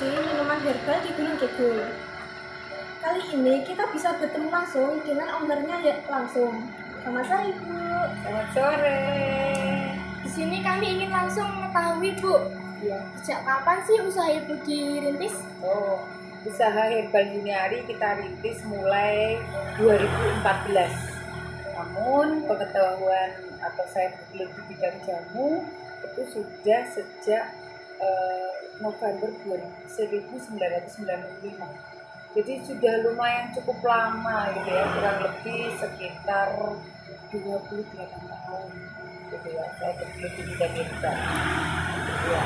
produksi minuman herbal di Gunung Kidul. Kali ini kita bisa bertemu langsung dengan ownernya ya langsung. Selamat sore Ibu. Selamat sore. Di sini kami ingin langsung mengetahui Bu, Ya. sejak kapan sih usaha Ibu dirintis? Usaha Herbal Yuniari kita rintis mulai 2014. Namun pengetahuan atau saya bergelut di bidang jamu itu sudah sejak November 1995. Jadi sudah lumayan cukup lama gitu ya, kurang lebih sekitar 28 tahun gitu ya, saya bergelut di bidang herbal. Ya.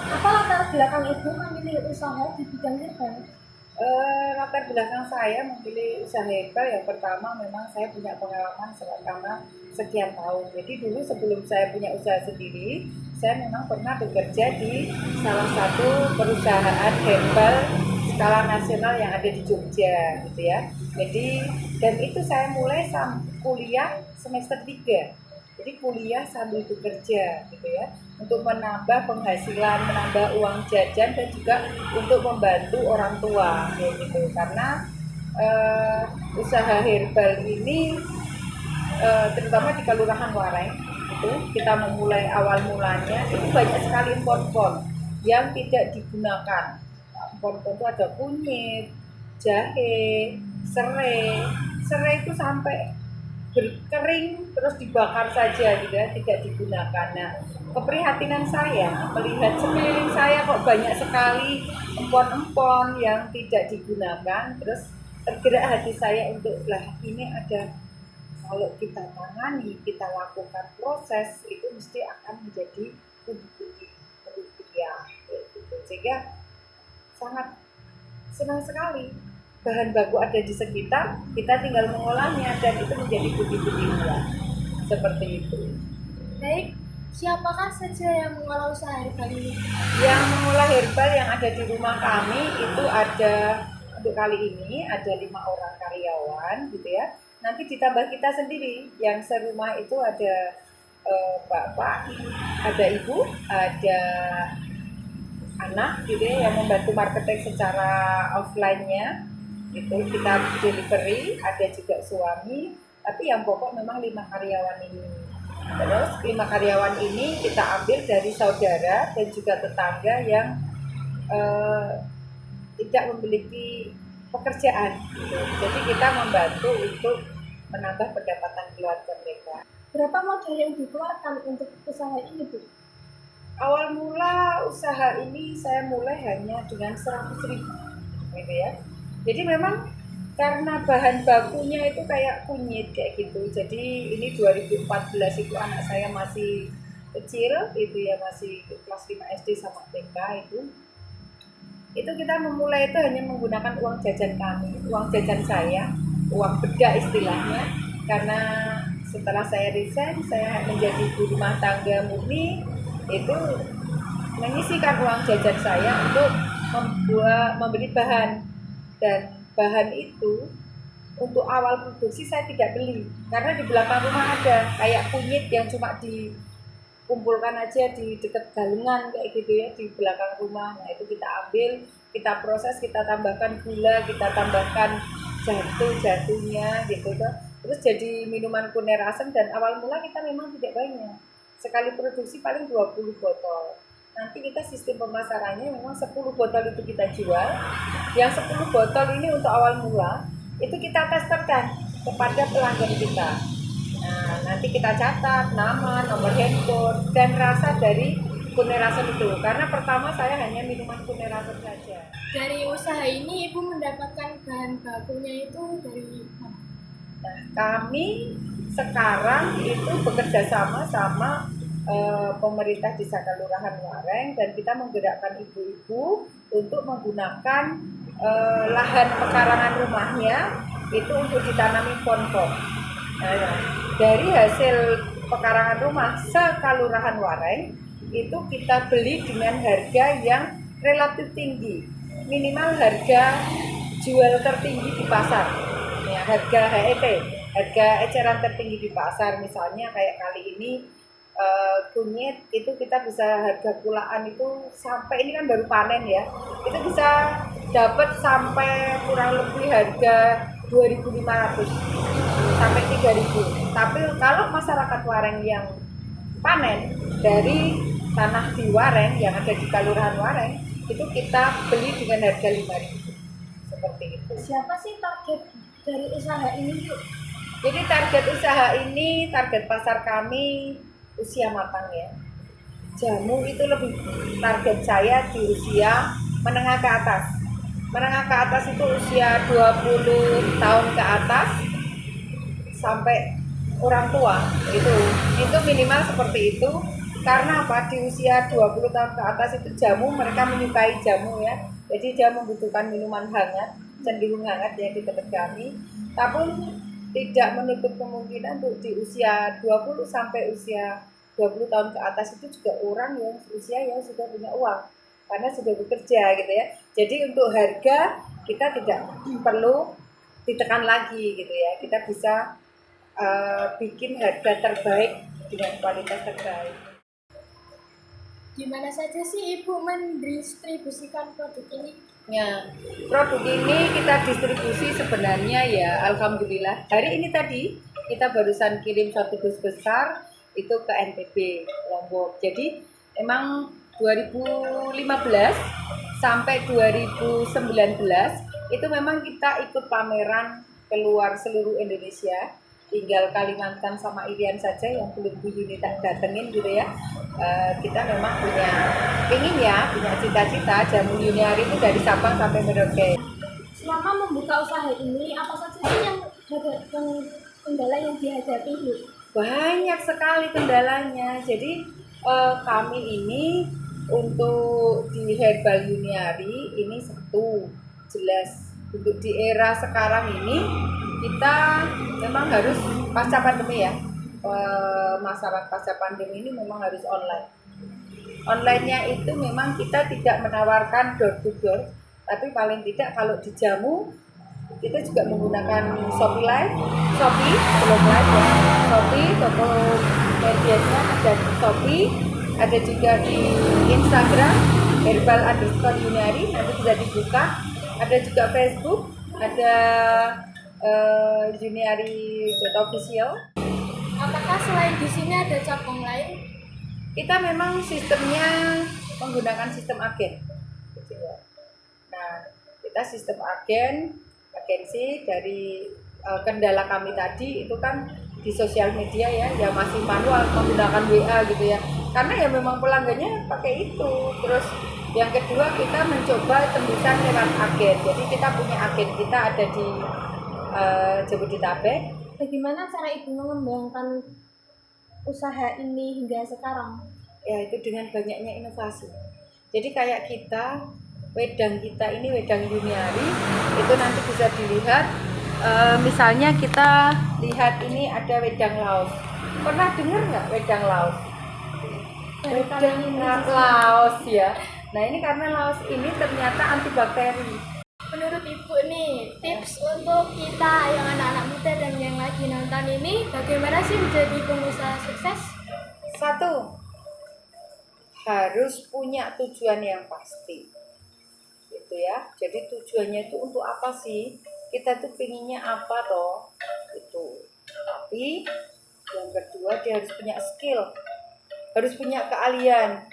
Apa latar belakang Ibu memilih usaha di bidang herbal? Latar belakang saya memilih usaha herbal yang pertama memang saya punya pengalaman selama sekian tahun. Jadi dulu sebelum saya punya usaha sendiri, saya memang pernah bekerja di salah satu perusahaan herbal skala nasional yang ada di Jogja gitu ya. Jadi dan itu saya mulai kuliah semester 3. Jadi kuliah sambil bekerja gitu ya, untuk menambah penghasilan, menambah uang jajan dan juga untuk membantu orang tua kayak gitu. Karena usaha herbal ini terutama di Kelurahan Wareng itu kita memulai awal mulanya itu banyak sekali empon-empon yang tidak digunakan. Empon-empon itu ada kunyit, jahe, serai. Serai itu sampai berkering terus dibakar saja gitu ya, tidak digunakan. Nah, keprihatinan saya melihat sekeliling saya kok banyak sekali empon-empon yang tidak digunakan, terus tergerak hati saya untuk ini ada, kalau kita tangani, kita lakukan proses itu mesti akan menjadi pundi-pundi rupiah gitu. Sehingga sangat senang sekali. Bahan baku ada di sekitar, kita tinggal mengolahnya dan itu menjadi pundi-pundi uang. Seperti itu. Baik, siapakah saja yang mengelola usaha herbal ini? Yang mengolah herbal yang ada di rumah kami itu ada, untuk kali ini ada 5 orang karyawan gitu ya. Nanti ditambah kita sendiri yang serumah itu ada bapak, ada ibu, ada anak gitu ya, yang membantu marketing secara offline-nya. Itu kita delivery, ada juga suami, tapi yang pokok memang 5 karyawan ini. Terus 5 karyawan ini kita ambil dari saudara dan juga tetangga yang tidak memiliki pekerjaan gitu. Jadi kita membantu untuk menambah pendapatan keluarga mereka. Berapa modal yang dikeluarkan untuk usaha ini Bu? Awal mula usaha ini saya mulai hanya dengan 100.000 gitu ya. Jadi memang karena bahan bakunya itu kayak kunyit kayak gitu. Jadi ini 2014 itu anak saya masih kecil itu ya, masih kelas 5 SD sama TK itu. Itu kita memulai itu hanya menggunakan uang jajan kami, uang jajan saya, uang bedak istilahnya. Karena setelah saya resign, saya menjadi ibu rumah tangga murni, itu menyisihkan uang jajan saya untuk membeli bahan. Dan bahan itu untuk awal produksi saya tidak beli, karena di belakang rumah ada kayak kunyit yang cuma dikumpulkan aja di dekat galungan kayak gitu ya, di belakang rumah. Nah itu kita ambil, kita proses, kita tambahkan gula, kita tambahkan jatuhnya gitu tuh. Terus jadi minuman Kunir Asem. Dan awal mula kita memang tidak banyak, sekali produksi paling 20 botol. Nanti kita sistem pemasarannya memang 10 botol itu kita jual. Yang 10 botol ini untuk awal mula itu kita testerkan kepada pelanggan kita. Nah, nanti kita catat nama, nomor handphone, dan rasa dari Kunir Asem itu. Karena pertama saya hanya minuman Kunir Asem saja. Dari usaha ini Ibu mendapatkan bahan bakunya itu dari mana? Nah, kami sekarang itu bekerja sama pemerintah Desa Kelurahan Wareng, dan kita menggerakkan ibu-ibu untuk menggunakan lahan pekarangan rumahnya itu untuk ditanami pohon-pohon. Nah, dari hasil pekarangan rumah se-Kelurahan Wareng itu kita beli dengan harga yang relatif tinggi, minimal harga jual tertinggi di pasar. Ya, harga HET, harga eceran tertinggi di pasar, misalnya kayak kali ini kunyit itu kita bisa harga pulaan itu sampai, ini kan baru panen ya, itu bisa dapat sampai kurang lebih harga 2.500 sampai 3.000. Tapi kalau masyarakat Wareng yang panen dari tanah di Wareng yang ada di Kelurahan Wareng, itu kita beli dengan harga 5.000 seperti itu. Siapa sih target dari usaha ini, Bu? Jadi target usaha ini, target pasar kami usia matang ya. Jamu itu lebih target saya di usia menengah ke atas. Menengah ke atas itu usia 20 tahun ke atas sampai orang tua itu minimal seperti itu. Karena apa? Di usia 20 tahun ke atas itu jamu, mereka menyukai jamu ya. Jadi dia membutuhkan minuman hangat, cenderung hangat ya di tempat kami. Tapi tidak menutup kemungkinan untuk di usia 20 sampai usia 20 tahun ke atas itu juga orang yang usia yang sudah punya uang karena sudah bekerja gitu ya. Jadi untuk harga kita tidak perlu ditekan lagi gitu ya. Kita bisa bikin harga terbaik dengan kualitas terbaik. Di mana saja sih Ibu mendistribusikan produk ini? Ya, produk ini kita distribusi sebenarnya ya, alhamdulillah. Hari ini tadi kita barusan kirim 1 dus besar itu ke NTB Lombok. Jadi emang 2015 sampai 2019 itu memang kita ikut pameran keluar seluruh Indonesia. Tinggal Kalimantan sama Irian saja yang belum Bu Yuni datengin gitu ya. Kita memang punya cita-cita jamu Yuniari itu dari Sabang sampai Merauke. Selama membuka usaha ini, apa saja sih yang kendala yang dihadapi, Bu? Banyak sekali kendalanya. Jadi kami ini untuk di Herbal Yuniari ini satu jelas untuk di era sekarang ini kita memang harus pasca pandemi ya, masyarakat pasca pandemi ini memang harus online. Online-nya itu memang kita tidak menawarkan door to door, tapi paling tidak kalau di jamu kita juga menggunakan Shopee Live, belum live ya, Shopee, toko medianya ada di Shopee, ada juga di Instagram herbal_yuniari, nanti bisa dibuka, ada juga Facebook, ada Yuniari.official. Apakah selain di sini ada cabang lain? Kita memang sistemnya menggunakan sistem agen. Nah, kita sistem agensi dari kendala kami tadi itu kan di sosial media ya masih manual menggunakan WA gitu ya. Karena ya memang pelanggannya pakai itu. Terus yang kedua kita mencoba tembusan lewat agen. Jadi kita punya agen kita ada di Jabodetabek. Bagaimana cara Ibu mengembangkan usaha ini hingga sekarang? Ya itu dengan banyaknya inovasi. Jadi kayak kita, wedang kita ini wedang Yuniari itu nanti bisa dilihat. Misalnya kita lihat ini ada wedang Laos. Pernah dengar nggak wedang Laos? Wedang Laos ya. Nah ini karena Laos ini ternyata antibakteri. Menurut Ibu nih, tips untuk kita yang anak-anak muda dan yang lagi nonton ini, bagaimana sih menjadi pengusaha sukses? Satu, harus punya tujuan yang pasti, gitu ya. Jadi tujuannya itu untuk apa sih? Kita tuh pinginnya apa toh? Itu. Tapi yang kedua dia harus punya skill, harus punya keahlian.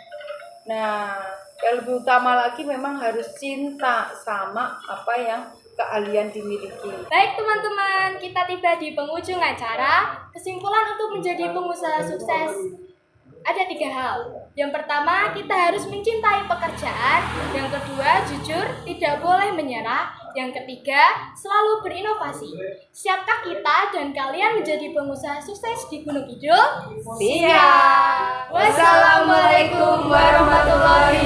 Nah, yang lebih utama lagi memang harus cinta sama apa yang keahlian dimiliki. Baik teman-teman, kita tiba di penghujung acara. Kesimpulan untuk menjadi pengusaha sukses ada 3 hal. Yang pertama, kita harus mencintai pekerjaan. Yang kedua, jujur, tidak boleh menyerah. Yang ketiga, selalu berinovasi. Siapkah kita dan kalian menjadi pengusaha sukses di Gunung Kidul? Siap. Wassalamualaikum warahmatullahi